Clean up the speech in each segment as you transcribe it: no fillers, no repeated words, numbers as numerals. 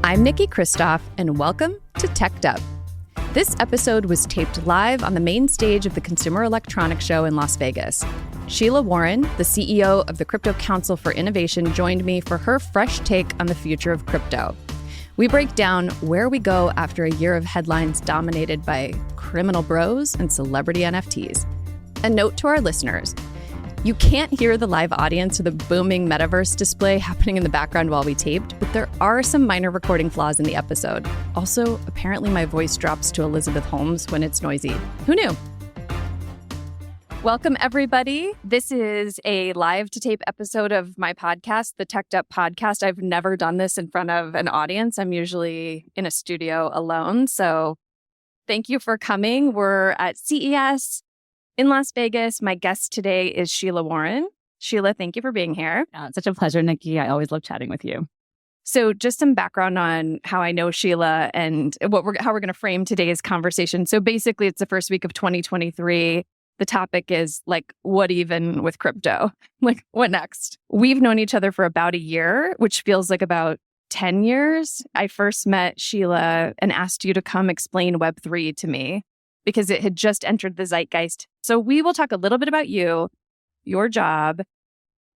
I'm Niki Christoff, and welcome to Teched Up. This episode was taped live on the main stage of the Consumer Electronics Show in Las Vegas. Sheila Warren, the CEO of the Crypto Council for Innovation, joined me for her fresh take on the future of crypto. We break down where we go after a year of headlines dominated by criminal bros and celebrity NFTs. A note to our listeners: you can't hear the live audience or the booming metaverse display happening in the background while we taped, but there are some minor recording flaws in the episode. Also, apparently my voice drops to Elizabeth Holmes when it's noisy. Who knew? Welcome, everybody. This is a live-to-tape episode of my podcast, the Teched Up Podcast. I've never done this in front of an audience. I'm usually in a studio alone, so thank you for coming. We're at CES in Las Vegas. My guest today is Sheila Warren. Sheila, thank you for being here. It's such a pleasure, Niki. I always love chatting with you. So just some background on how I know Sheila and how we're going to frame today's conversation. So basically, it's the first week of 2023. The topic is what even with crypto? What next? We've known each other for about a year, which feels like about 10 years. I first met Sheila and asked you to come explain Web3 to me, because it had just entered the zeitgeist. So we will talk a little bit about you, your job.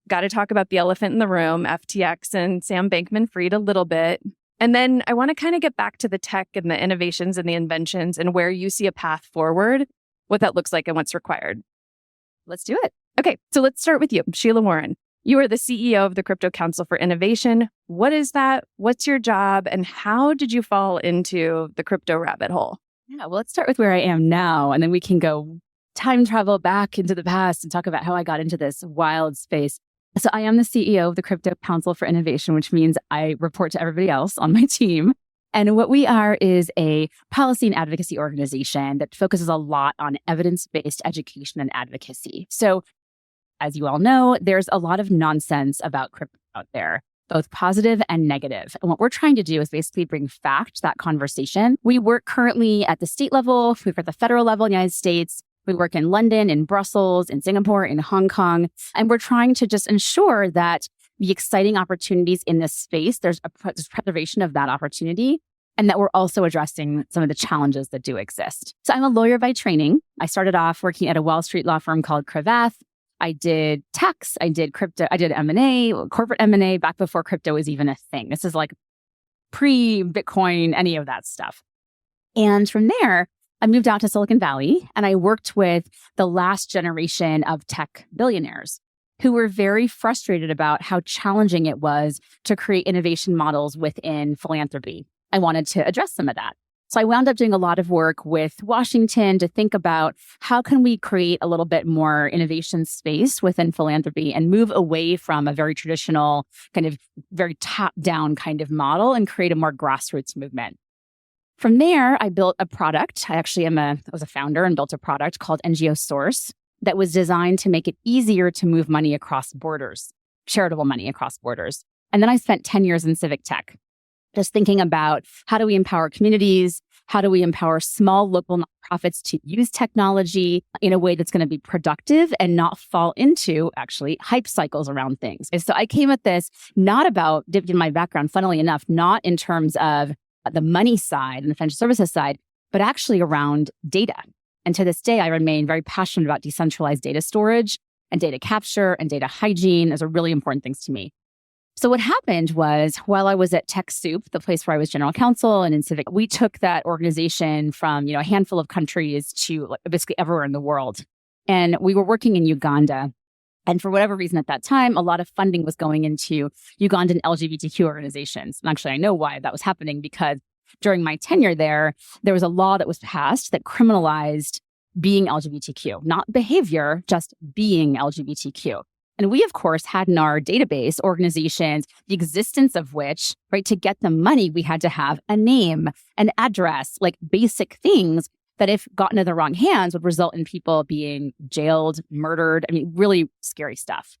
Got to talk about the elephant in the room, FTX and Sam Bankman-Fried a little bit. And then I want to kind of get back to the tech and the innovations and the inventions and where you see a path forward, what that looks like and what's required. Let's do it. Okay, so let's start with you, Sheila Warren. You are the CEO of the Crypto Council for Innovation. What is that? What's your job? And how did you fall into the crypto rabbit hole? Yeah, well, let's start with where I am now, and then we can go time travel back into the past and talk about how I got into this wild space. So I am the CEO of the Crypto Council for Innovation, which means I report to everybody else on my team. And what we are is a policy and advocacy organization that focuses a lot on evidence-based education and advocacy. So as you all know, there's a lot of nonsense about crypto out there, both positive and negative. And what we're trying to do is basically bring fact to that conversation. We work currently at the state level, we work at the federal level in the United States, we work in London, in Brussels, in Singapore, in Hong Kong, and we're trying to just ensure that the exciting opportunities in this space, there's preservation of that opportunity, and that we're also addressing some of the challenges that do exist. So I'm a lawyer by training. I started off working at a Wall Street law firm called Cravath. I did tax, I did crypto, I did M&A, corporate M&A back before crypto was even a thing. This is like pre-Bitcoin, any of that stuff. And from there, I moved out to Silicon Valley and I worked with the last generation of tech billionaires who were very frustrated about how challenging it was to create innovation models within philanthropy. I wanted to address some of that. So I wound up doing a lot of work with Washington to think about how can we create a little bit more innovation space within philanthropy and move away from a very traditional kind of very top-down kind of model and create a more grassroots movement. From there, I built a product. I was a founder and built a product called NGO Source that was designed to make it easier to move money across borders, charitable money across borders. And then I spent 10 years in civic tech, just thinking about how do we empower communities? How do we empower small local nonprofits to use technology in a way that's going to be productive and not fall into actually hype cycles around things? And so I came at this not about, dipped in my background, funnily enough, not in terms of the money side and the financial services side, but actually around data. And to this day, I remain very passionate about decentralized data storage and data capture and data hygiene. Those are really important things to me. So what happened was, while I was at TechSoup, the place where I was general counsel and in civic, we took that organization from, a handful of countries to basically everywhere in the world. And we were working in Uganda. And for whatever reason at that time, a lot of funding was going into Ugandan LGBTQ organizations. And actually, I know why that was happening, because during my tenure there was a law that was passed that criminalized being LGBTQ, not behavior, just being LGBTQ. And we, of course, had in our database organizations, the existence of which, right, to get the money, we had to have a name, an address, like basic things that if gotten in the wrong hands would result in people being jailed, murdered. I mean, really scary stuff.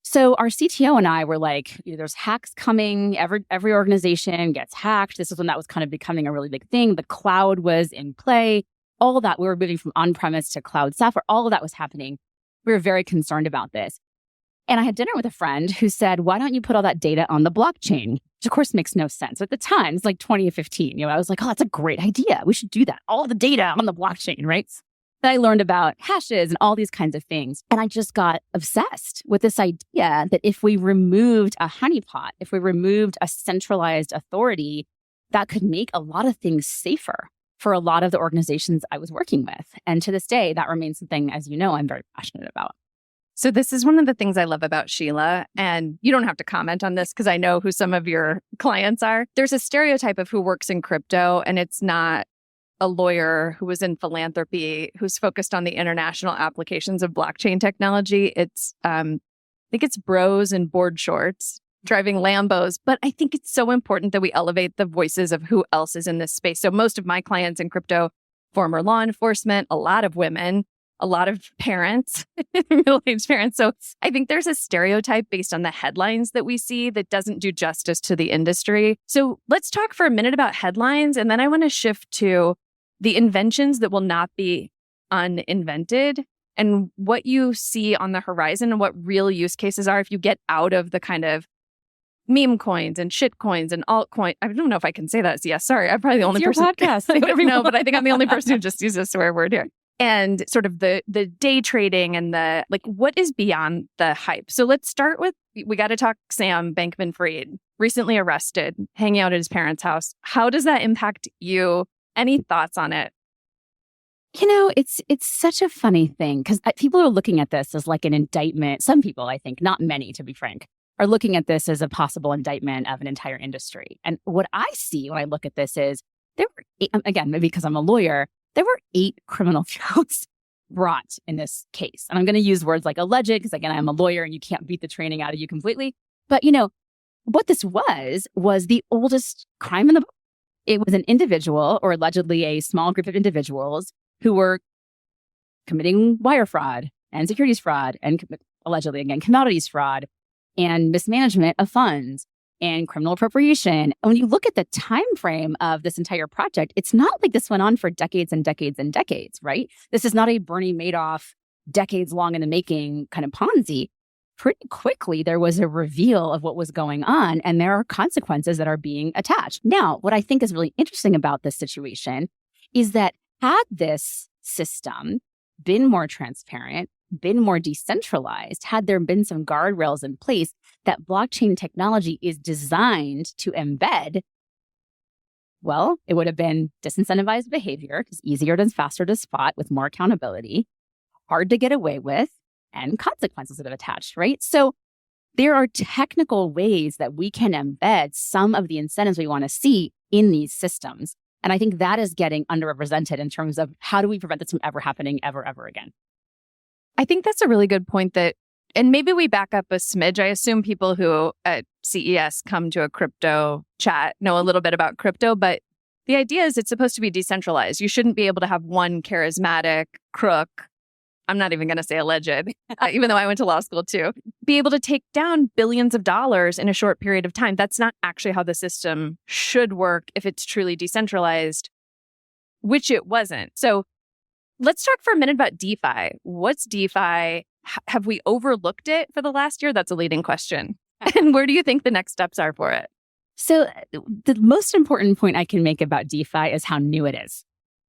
So our CTO and I were like, there's hacks coming. Every organization gets hacked. This is when that was kind of becoming a really big thing. The cloud was in play. All of that, we were moving from on-premise to cloud software. All of that was happening. We were very concerned about this. And I had dinner with a friend who said, why don't you put all that data on the blockchain? which of course makes no sense. At the time, it's like 2015, I was like, oh, that's a great idea. We should do that. All the data on the blockchain, right? Then I learned about hashes and all these kinds of things. And I just got obsessed with this idea that if we removed a honeypot, if we removed a centralized authority, that could make a lot of things safer for a lot of the organizations I was working with. And to this day, that remains something, as you know, I'm very passionate about. So this is one of the things I love about Sheila, and you don't have to comment on this because I know who some of your clients are. There's a stereotype of who works in crypto, and it's not a lawyer who was in philanthropy, who's focused on the international applications of blockchain technology. It's, I think it's bros in board shorts driving Lambos, but I think it's so important that we elevate the voices of who else is in this space. So most of my clients in crypto, former law enforcement, a lot of women, a lot of parents, middle-aged parents. So I think there's a stereotype based on the headlines that we see that doesn't do justice to the industry. So let's talk for a minute about headlines, and then I want to shift to the inventions that will not be uninvented and what you see on the horizon and what real use cases are if you get out of the kind of meme coins and shit coins and altcoin. I don't know if I can say that. Yes, sorry. I'm probably the only person. Podcast. No, but I think I'm the only person who just uses a swear word here. And sort of the day trading and the, like, what is beyond the hype? So let's start with, we got to talk Sam Bankman-Fried, recently arrested, hanging out at his parents' house. How does that impact you? Any thoughts on it? It's such a funny thing because people are looking at this as like an indictment. Some people, I think, not many, to be frank, are looking at this as a possible indictment of an entire industry. And what I see when I look at this is there were, again, maybe because I'm a lawyer, there were 8 criminal counts brought in this case. And I'm going to use words like alleged because, again, I'm a lawyer and you can't beat the training out of you completely. But, what this was the oldest crime in the book. It was an individual, or allegedly a small group of individuals, who were committing wire fraud and securities fraud and allegedly, again, commodities fraud and mismanagement of funds and criminal appropriation. And when you look at the time frame of this entire project, it's not like this went on for decades and decades and decades, right? This is not a Bernie Madoff, decades long in the making kind of Ponzi. Pretty quickly, there was a reveal of what was going on, and there are consequences that are being attached. Now, what I think is really interesting about this situation is that had this system been more transparent, been more decentralized, had there been some guardrails in place that blockchain technology is designed to embed, well, it would have been disincentivized behavior because easier and faster to spot with more accountability, hard to get away with, and consequences that have attached, right? So there are technical ways that we can embed some of the incentives we want to see in these systems. And I think that is getting underrepresented in terms of how do we prevent this from ever happening ever again? I think that's a really good point and maybe we back up a smidge. I assume people who at CES come to a crypto chat know a little bit about crypto, but the idea is it's supposed to be decentralized. You shouldn't be able to have one charismatic crook. I'm not even going to say alleged, even though I went to law school too, be able to take down billions of dollars in a short period of time. That's not actually how the system should work if it's truly decentralized, which it wasn't. So let's talk for a minute about DeFi. What's DeFi? Have we overlooked it for the last year? That's a leading question. And where do you think the next steps are for it? So the most important point I can make about DeFi is how new it is.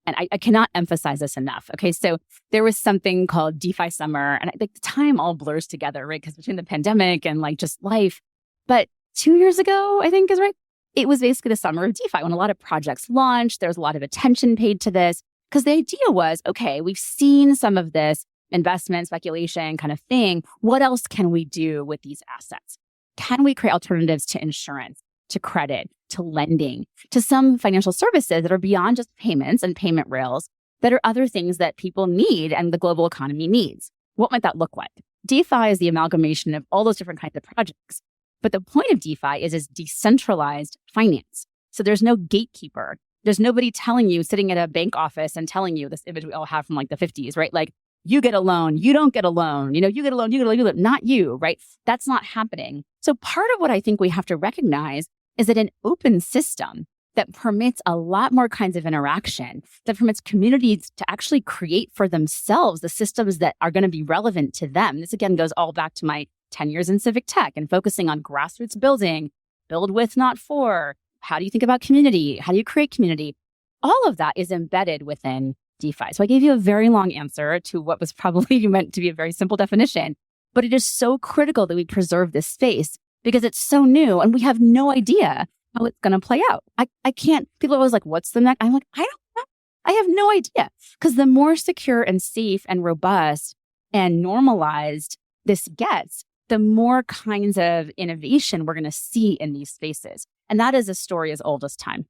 And I cannot emphasize this enough. Okay, so there was something called DeFi Summer, and the time all blurs together, right? Because between the pandemic and like just life. But 2 years ago, I think is right, it was basically the summer of DeFi when a lot of projects launched. There was a lot of attention paid to this because the idea was, okay, we've seen some of this investment, speculation kind of thing. What else can we do with these assets? Can we create alternatives to insurance, to credit, to lending, to some financial services that are beyond just payments and payment rails, that are other things that people need and the global economy needs? What might that look like? DeFi is the amalgamation of all those different kinds of projects. But the point of DeFi is decentralized finance. So there's no gatekeeper. There's nobody telling you, sitting at a bank office and telling you this image we all have from like the 50s, right? Like, you get a loan, you don't get a loan, you get a loan, you get a loan, not you, right? That's not happening. So part of what I think we have to recognize is that an open system that permits a lot more kinds of interaction, that permits communities to actually create for themselves the systems that are going to be relevant to them. This again goes all back to my 10 years in civic tech and focusing on grassroots building build with, not for. How do you think about community? How do you create community? All of that is embedded within DeFi. So I gave you a very long answer to what was probably meant to be a very simple definition, but it is so critical that we preserve this space because it's so new and we have no idea how it's going to play out. I can't, people are always like, what's the next? I'm like, I don't know. I have no idea. Because the more secure and safe and robust and normalized this gets, the more kinds of innovation we're going to see in these spaces. And that is a story as old as time.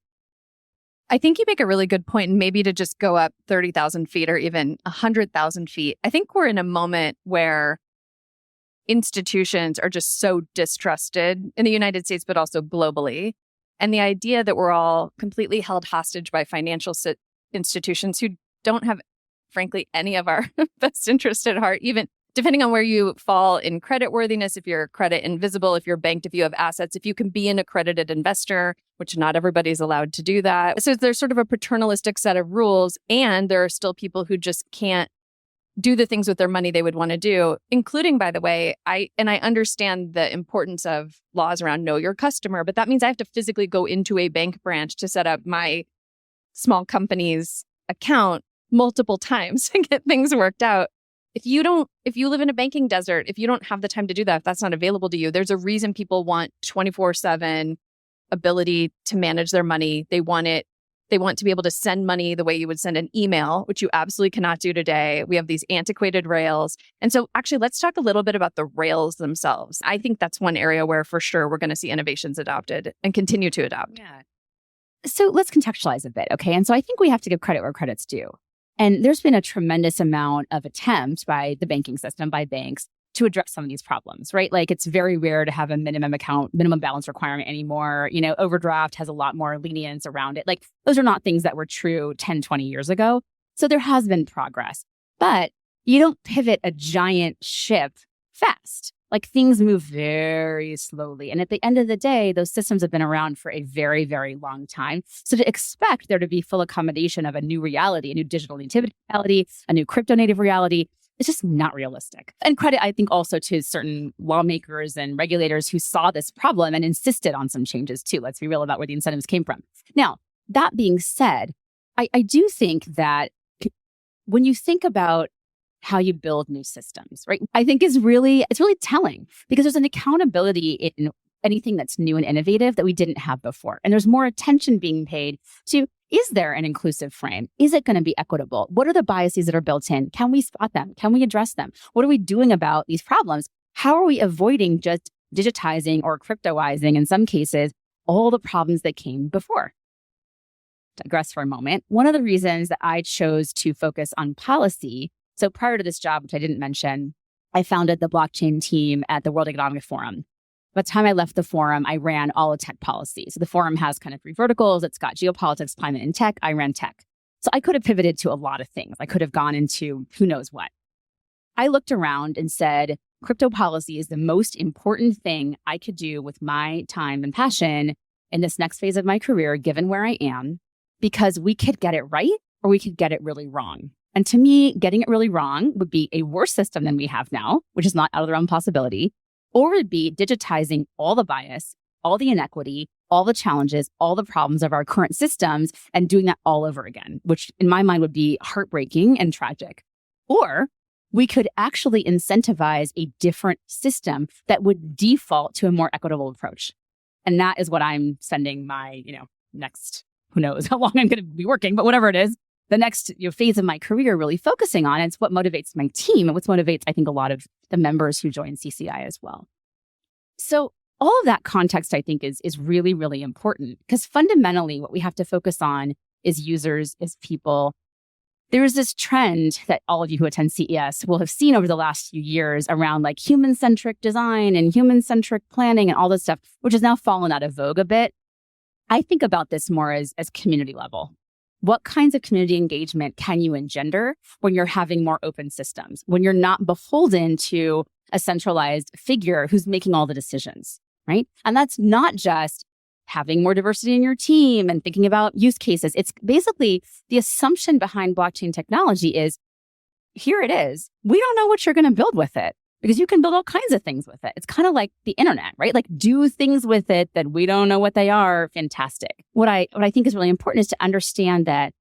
I think you make a really good point, and maybe to just go up 30,000 feet or even 100,000 feet. I think we're in a moment where institutions are just so distrusted in the United States, but also globally. And the idea that we're all completely held hostage by financial institutions who don't have, frankly, any of our best interest at heart, even depending on where you fall in credit worthiness, if you're credit invisible, if you're banked, if you have assets, if you can be an accredited investor, which not everybody's allowed to do that. So there's sort of a paternalistic set of rules, and there are still people who just can't do the things with their money they would want to do, including, by the way, I understand the importance of laws around know your customer, but that means I have to physically go into a bank branch to set up my small company's account multiple times to get things worked out. If you live in a banking desert, if you don't have the time to do that, if that's not available to you, there's a reason people want 24/7 ability to manage their money. They want to be able to send money the way you would send an email, which you absolutely cannot do today. We have these antiquated rails. And so actually, let's talk a little bit about the rails themselves. I think that's one area where for sure we're going to see innovations adopted and continue to adopt. Yeah. So let's contextualize a bit, okay? And so I think we have to give credit where credit's due. And there's been a tremendous amount of attempt by the banking system, by banks, to address some of these problems, right? Like it's very rare to have a minimum balance requirement anymore. You know, overdraft has a lot more lenience around it. Like those are not things that were true 10, 20 years ago. So there has been progress, but you don't pivot a giant ship fast. Like things move very slowly. And at the end of the day, those systems have been around for a very, very long time. So to expect there to be full accommodation of a new reality, a new digital native reality, a new crypto native reality, it's just not realistic. And credit, I think, also to certain lawmakers and regulators who saw this problem and insisted on some changes too. Let's be real about where the incentives came from. Now, that being said, I do think that when you think about how you build new systems, right? I think it's really telling because there's an accountability in anything that's new and innovative that we didn't have before. And there's more attention being paid to, is there an inclusive frame? Is it going to be equitable? What are the biases that are built in? Can we spot them? Can we address them? What are we doing about these problems? How are we avoiding just digitizing or cryptoizing, in some cases, all the problems that came before? Digress for a moment. One of the reasons that I chose to focus on policy, so prior to this job, which I didn't mention, I founded the blockchain team at the World Economic Forum. By the time I left the forum, I ran all of tech policy. So the forum has kind of 3 verticals. It's got geopolitics, climate, and tech. I ran tech. So I could have pivoted to a lot of things. I could have gone into who knows what. I looked around and said, crypto policy is the most important thing I could do with my time and passion in this next phase of my career, given where I am, because we could get it right or we could get it really wrong. And to me, getting it really wrong would be a worse system than we have now, which is not out of the realm of possibility, or it'd be digitizing all the bias, all the inequity, all the challenges, all the problems of our current systems and doing that all over again, which in my mind would be heartbreaking and tragic. Or we could actually incentivize a different system that would default to a more equitable approach. And that is what I'm spending my, next, who knows how long I'm going to be working, but whatever it is, the next phase of my career really focusing on. It's what motivates my team and what motivates, I think, a lot of the members who join CCI as well. So all of that context, I think, is really, really important because fundamentally what we have to focus on is users, is people. There is this trend that all of you who attend CES will have seen over the last few years around like human-centric design and human-centric planning and all this stuff, which has now fallen out of vogue a bit. I think about this more as community level. What kinds of community engagement can you engender when you're having more open systems, when you're not beholden to a centralized figure who's making all the decisions, right? And that's not just having more diversity in your team and thinking about use cases. It's basically the assumption behind blockchain technology is, here it is. We don't know what you're going to build with it because you can build all kinds of things with it. It's kind of like the internet, right? Like do things with it that we don't know what they are. Fantastic. What I think is really important is to understand that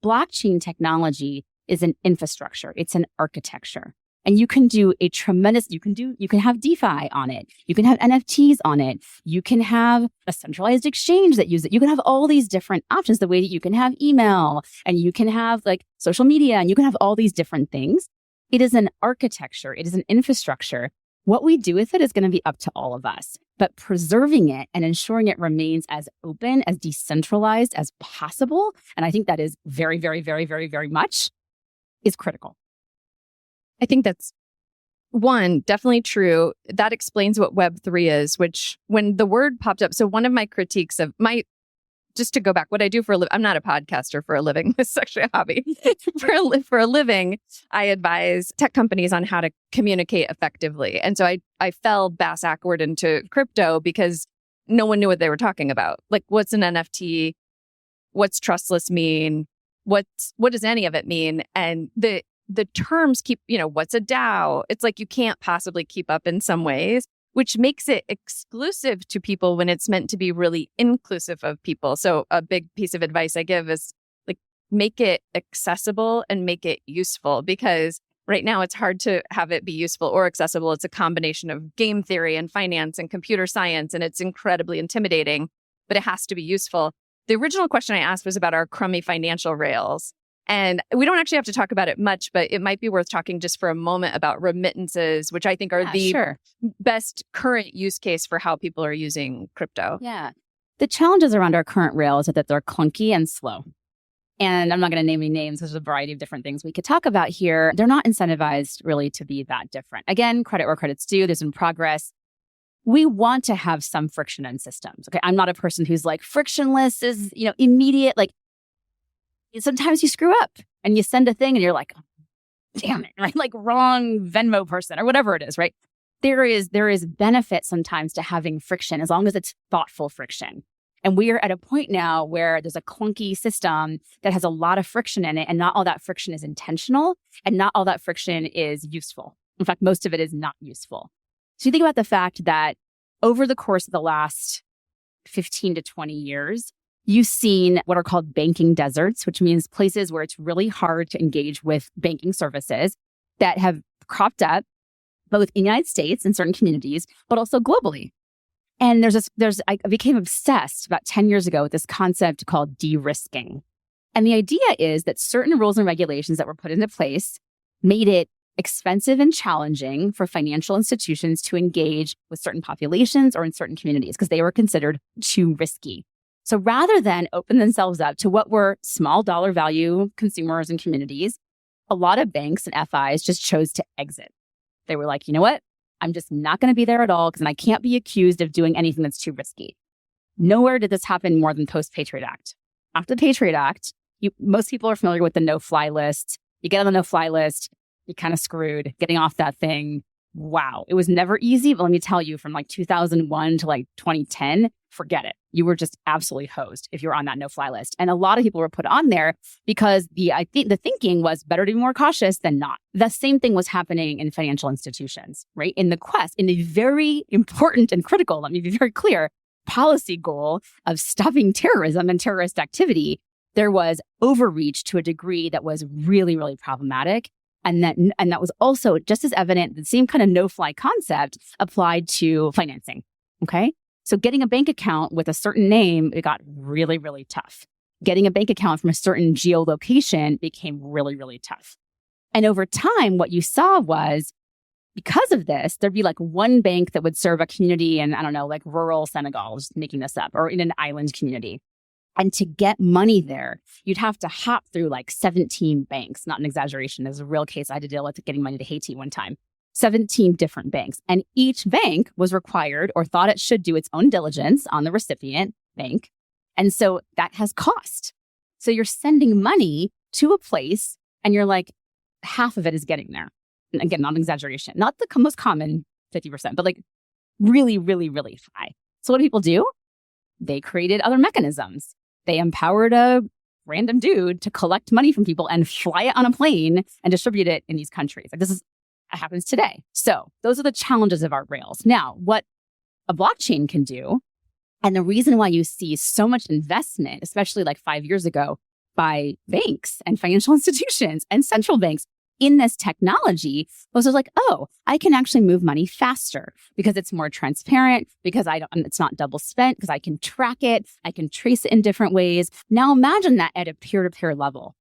blockchain technology is an infrastructure. It's an architecture. And you can do you can have DeFi on it. You can have NFTs on it. You can have a centralized exchange that uses it. You can have all these different options, the way that you can have email and you can have like social media and you can have all these different things. It is an architecture. It is an infrastructure. What we do with it is going to be up to all of us, but preserving it and ensuring it remains as open, as decentralized as possible. And I think that is very, very, very, very, very much is critical. I think that's one, definitely true. That explains what Web3 is, which when the word popped up, so one of my critiques of just to go back, what I do for a living, I'm not a podcaster for a living. This is actually a hobby. For a living, I advise tech companies on how to communicate effectively. And so I fell bass-backward into crypto because no one knew what they were talking about. Like, what's an NFT? What's trustless mean? What does any of it mean? And the terms keep, what's a DAO? It's like you can't possibly keep up in some ways, which makes it exclusive to people when it's meant to be really inclusive of people. So a big piece of advice I give is like, make it accessible and make it useful, because right now it's hard to have it be useful or accessible. It's a combination of game theory and finance and computer science, and it's incredibly intimidating, but it has to be useful. The original question I asked was about our crummy financial rails. And we don't actually have to talk about it much, but it might be worth talking just for a moment about remittances, which I think are best current use case for how people are using crypto. Yeah. The challenges around our current rails are that they're clunky and slow. And I'm not going to name any names. There's a variety of different things we could talk about here. They're not incentivized really to be that different. Again, credit where credit's due. There's been progress. We want to have some friction in systems. Okay. I'm not a person who's like frictionless is, immediate. Like, sometimes you screw up and you send a thing and you're like, oh, damn it, right? Like wrong Venmo person or whatever it is, right? There is benefit sometimes to having friction as long as it's thoughtful friction. And we are at a point now where there's a clunky system that has a lot of friction in it, and not all that friction is intentional and not all that friction is useful. In fact, most of it is not useful. So you think about the fact that over the course of the last 15 to 20 years, you've seen what are called banking deserts, which means places where it's really hard to engage with banking services that have cropped up both in the United States and certain communities, but also globally. And I became obsessed about 10 years ago with this concept called de-risking. And the idea is that certain rules and regulations that were put into place made it expensive and challenging for financial institutions to engage with certain populations or in certain communities because they were considered too risky. So rather than open themselves up to what were small dollar value consumers and communities, a lot of banks and FIs just chose to exit. They were like, you know what? I'm just not going to be there at all because I can't be accused of doing anything that's too risky. Nowhere did this happen more than post-Patriot Act. After the Patriot Act, most people are familiar with the no-fly list. You get on the no-fly list, you're kind of screwed. Getting off that thing, wow. It was never easy, but let me tell you, from like 2001 to like 2010, forget it. You were just absolutely hosed if you were on that no-fly list. And a lot of people were put on there because the thinking was better to be more cautious than not. The same thing was happening in financial institutions, right? In the very important and critical, let me be very clear, policy goal of stopping terrorism and terrorist activity, there was overreach to a degree that was really, really problematic. And that was also just as evident, the same kind of no-fly concept applied to financing, okay? So getting a bank account with a certain name, it got really, really tough. Getting a bank account from a certain geolocation became really, really tough. And over time, what you saw was, because of this, there'd be like one bank that would serve a community in, I don't know, like rural Senegal, just making this up, or in an island community. And to get money there, you'd have to hop through like 17 banks. Not an exaggeration. There's a real case I had to deal with getting money to Haiti one time. 17 different banks. And each bank was required or thought it should do its own diligence on the recipient bank. And so that has cost. So you're sending money to a place and you're like, half of it is getting there. And again, not an exaggeration. Not the most common 50%, but like really, really, really high. So what do people do? They created other mechanisms. They empowered a random dude to collect money from people and fly it on a plane and distribute it in these countries. Like, this is That happens today. So those are the challenges of our rails. Now, what a blockchain can do, and the reason why you see so much investment, especially like 5 years ago, by banks and financial institutions and central banks in this technology was like, oh, I can actually move money faster because it's more transparent, because it's not double spent, because I can track it, I can trace it in different ways. Now imagine that at a peer-to-peer level.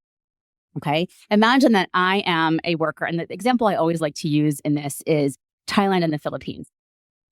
Okay. Imagine that I am a worker. And the example I always like to use in this is Thailand and the Philippines.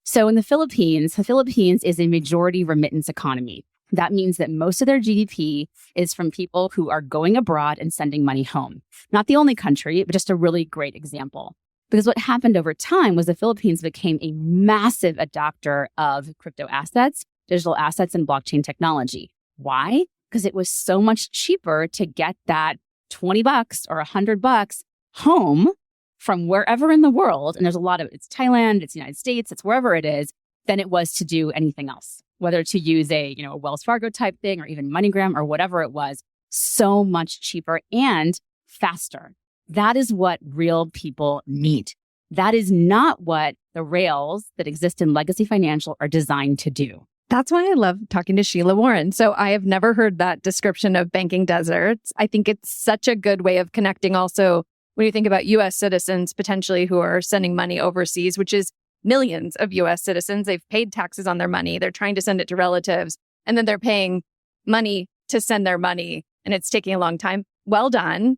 So in the Philippines is a majority remittance economy. That means that most of their GDP is from people who are going abroad and sending money home. Not the only country, but just a really great example. Because what happened over time was the Philippines became a massive adopter of crypto assets, digital assets, and blockchain technology. Why? Because it was so much cheaper to get that $20 or $100 home from wherever in the world. And there's a lot of, it's Thailand, it's the United States, it's wherever it is, than it was to do anything else. Whether to use a Wells Fargo type thing or even MoneyGram or whatever it was, so much cheaper and faster. That is what real people need. That is not what the rails that exist in legacy financial are designed to do. That's why I love talking to Sheila Warren. So I have never heard that description of banking deserts. I think it's such a good way of connecting also when you think about U.S. citizens potentially who are sending money overseas, which is millions of U.S. citizens. They've paid taxes on their money. They're trying to send it to relatives, and then they're paying money to send their money, and it's taking a long time. Well done.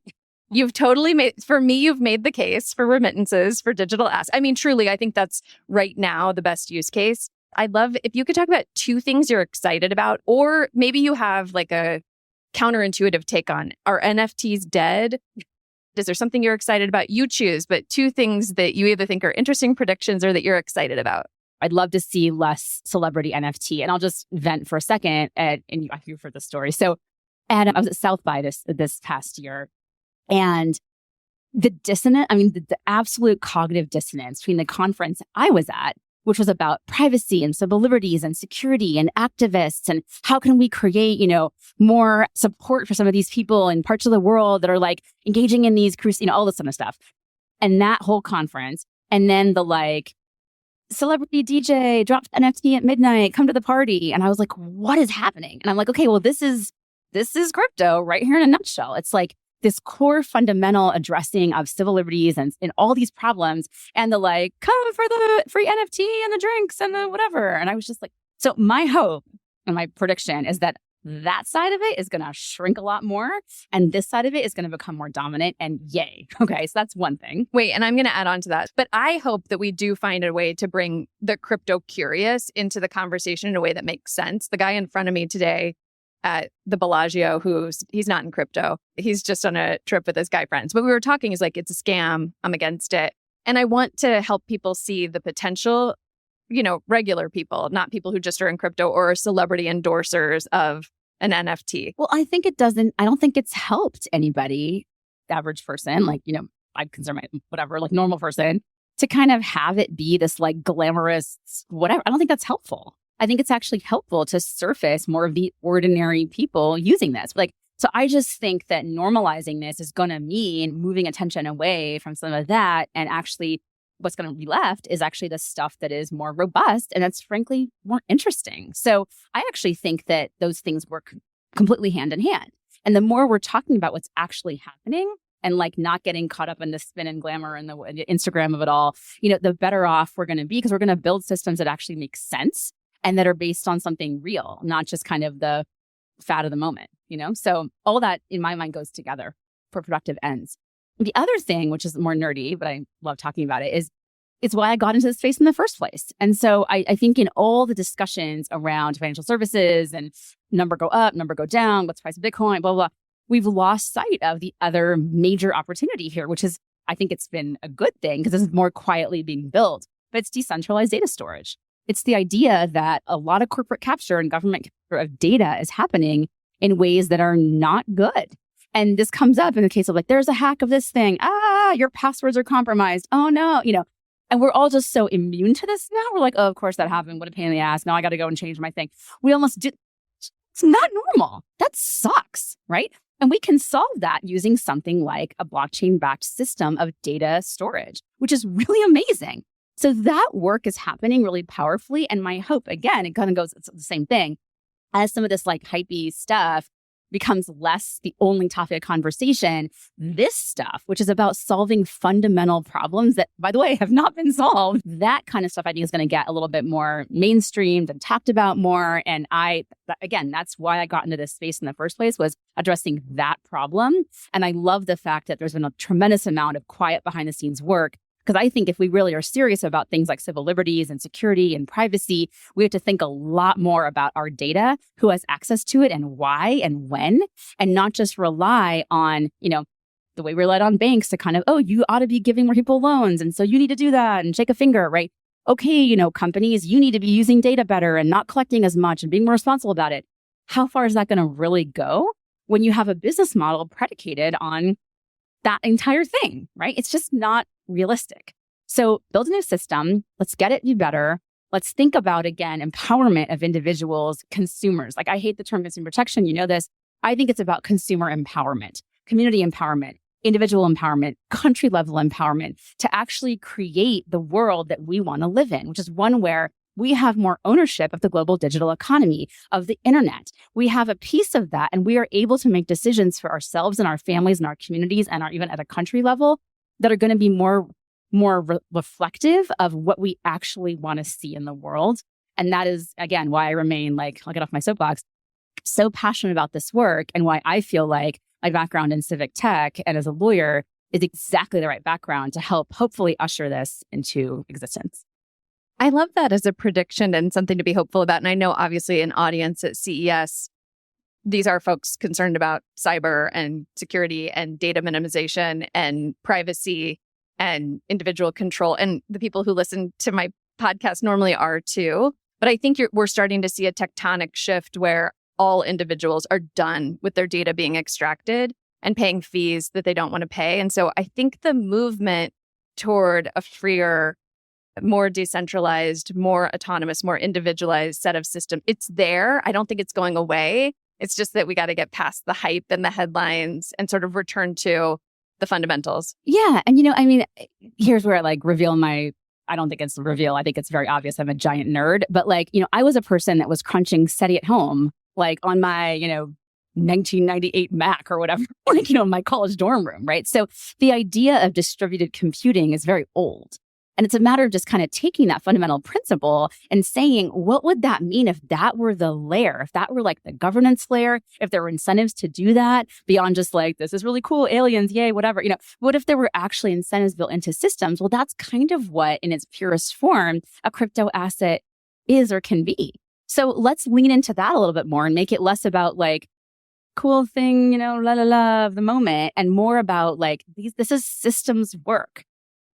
You've totally you've made the case for remittances, for digital assets. I mean, truly, I think that's right now the best use case. I'd love if you could talk about 2 things you're excited about, or maybe you have like a counterintuitive take on, are NFTs dead? Is there something you're excited about? You choose, but 2 things that you either think are interesting predictions or that you're excited about. I'd love to see less celebrity NFT. And I'll just vent for a second. And you've heard the story. So, and I was at South by this past year. And the absolute cognitive dissonance between the conference I was at, which was about privacy and civil liberties and security and activists and how can we create, more support for some of these people in parts of the world that are like engaging in these all this kind of stuff. And that whole conference, and then the celebrity DJ dropped NFT at midnight, come to the party. And I was like, what is happening? And I'm like, okay, well, this is crypto right here in a nutshell. It's like this core fundamental addressing of civil liberties and all these problems, and the come for the free NFT and the drinks and the whatever. And I was just like, so my hope and my prediction is that side of it is going to shrink a lot more, and this side of it is going to become more dominant, and yay. Okay, so that's one thing. Wait, and I'm going to add on to that. But I hope that we do find a way to bring the crypto curious into the conversation in a way that makes sense. The guy in front of me today at the Bellagio, he's not in crypto. He's just on a trip with his guy friends. But we were talking, he's like, it's a scam. I'm against it. And I want to help people see the potential, regular people, not people who just are in crypto or celebrity endorsers of an NFT. Well, I don't think it's helped anybody, the average person, I'd consider my whatever, normal person, to kind of have it be this glamorous whatever. I don't think that's helpful. I think it's actually helpful to surface more of the ordinary people using this. So I just think that normalizing this is going to mean moving attention away from some of that. And actually what's going to be left is actually the stuff that is more robust and that's frankly more interesting. So I actually think that those things work completely hand in hand. And the more we're talking about what's actually happening and not getting caught up in the spin and glamour and the Instagram of it all, the better off we're going to be, because we're going to build systems that actually make sense and that are based on something real, not just kind of the fad of the moment, So all that in my mind goes together for productive ends. The other thing, which is more nerdy, but I love talking about it, is it's why I got into this space in the first place. And so I think in all the discussions around financial services and number go up, number go down, what's the price of Bitcoin, blah, blah, blah, we've lost sight of the other major opportunity here, which is, I think it's been a good thing because this is more quietly being built, but it's decentralized data storage. It's the idea that a lot of corporate capture and government capture of data is happening in ways that are not good. And this comes up in the case of there's a hack of this thing. Your passwords are compromised. Oh no, and we're all just so immune to this now. We're like, oh, of course that happened. What a pain in the ass. Now I got to go and change my thing. We almost do. It's not normal. That sucks, right? And we can solve that using something like a blockchain-backed system of data storage, which is really amazing. So that work is happening really powerfully. And my hope, again, it kind of goes, it's the same thing. As some of this like hypey stuff becomes less the only topic of conversation, this stuff, which is about solving fundamental problems that, by the way, have not been solved, that kind of stuff I think is going to get a little bit more mainstreamed and talked about more. And again, that's why I got into this space in the first place, was addressing that problem. And I love the fact that there's been a tremendous amount of quiet behind the scenes work. Because I think if we really are serious about things like civil liberties and security and privacy, we have to think a lot more about our data, who has access to it and why and when, and not just rely on, the way we relied on banks to kind of, oh, you ought to be giving more people loans. And so you need to do that and shake a finger, right? Okay, companies, you need to be using data better and not collecting as much and being more responsible about it. How far is that going to really go when you have a business model predicated on that entire thing, right? It's just not realistic. So build a new system. Let's get it be better. Let's think about, again, empowerment of individuals, consumers. Like, I hate the term consumer protection. You know this. I think it's about consumer empowerment, community empowerment, individual empowerment, country level empowerment to actually create the world that we want to live in, which is one where we have more ownership of the global digital economy, of the internet. We have a piece of that, and we are able to make decisions for ourselves and our families and our communities and even at a country level that are going to be more reflective of what we actually want to see in the world. And that is, again, why I remain, I'll get off my soapbox, so passionate about this work, and why I feel like my background in civic tech and as a lawyer is exactly the right background to help hopefully usher this into existence. I love that as a prediction and something to be hopeful about. And I know, obviously, an audience at CES, these are folks concerned about cyber and security and data minimization and privacy and individual control. And the people who listen to my podcast normally are too. But I think we're starting to see a tectonic shift where all individuals are done with their data being extracted and paying fees that they don't want to pay. And so I think the movement toward a freer, more decentralized, more autonomous, more individualized set of systems, it's there. I don't think it's going away. It's just that we got to get past the hype and the headlines and sort of return to the fundamentals. Yeah. And, here's where I reveal I don't think it's a reveal. I think it's very obvious. I'm a giant nerd. But I was a person that was crunching SETI at home, on my, 1998 Mac or whatever, in my college dorm room, right? So the idea of distributed computing is very old. And it's a matter of just kind of taking that fundamental principle and saying, what would that mean if that were the layer, if that were the governance layer, if there were incentives to do that beyond just this is really cool, aliens, yay, whatever, what if there were actually incentives built into systems? Well, that's kind of what, in its purest form, a crypto asset is or can be. So let's lean into that a little bit more and make it less about cool thing, la la la of the moment, and more about this is systems work.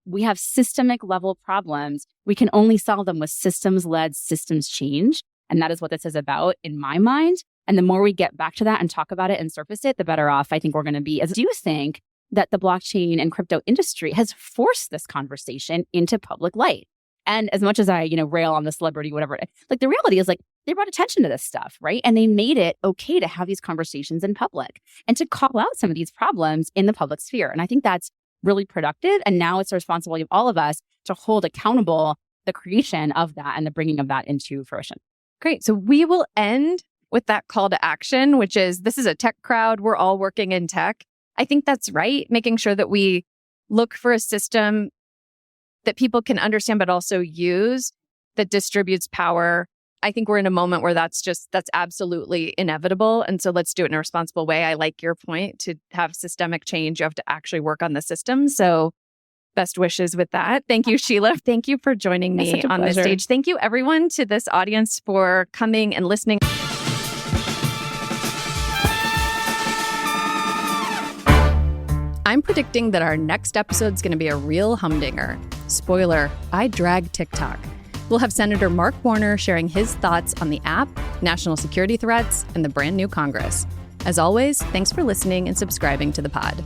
We have systemic level problems. We can only solve them with systems-led systems change. And that is what this is about in my mind. And the more we get back to that and talk about it and surface it, the better off I think we're going to be. As I do think that the blockchain and crypto industry has forced this conversation into public light. And as much as I, rail on the celebrity, whatever, the reality is they brought attention to this stuff, right? And they made it okay to have these conversations in public and to call out some of these problems in the public sphere. And I think that's really productive. And now it's the responsibility of all of us to hold accountable the creation of that and the bringing of that into fruition. Great. So we will end with that call to action, which is, this is a tech crowd. We're all working in tech. I think that's right. Making sure that we look for a system that people can understand, but also use, that distributes power. I think we're in a moment where that's absolutely inevitable. And so let's do it in a responsible way. I like your point. To have systemic change, you have to actually work on the system. So best wishes with that. Thank you, Sheila. Thank you for joining me on this stage. Thank you, everyone, to this audience for coming and listening. I'm predicting that our next episode is going to be a real humdinger. Spoiler, I drag TikTok. We'll have Senator Mark Warner sharing his thoughts on the app, national security threats, and the brand new Congress. As always, thanks for listening and subscribing to the pod.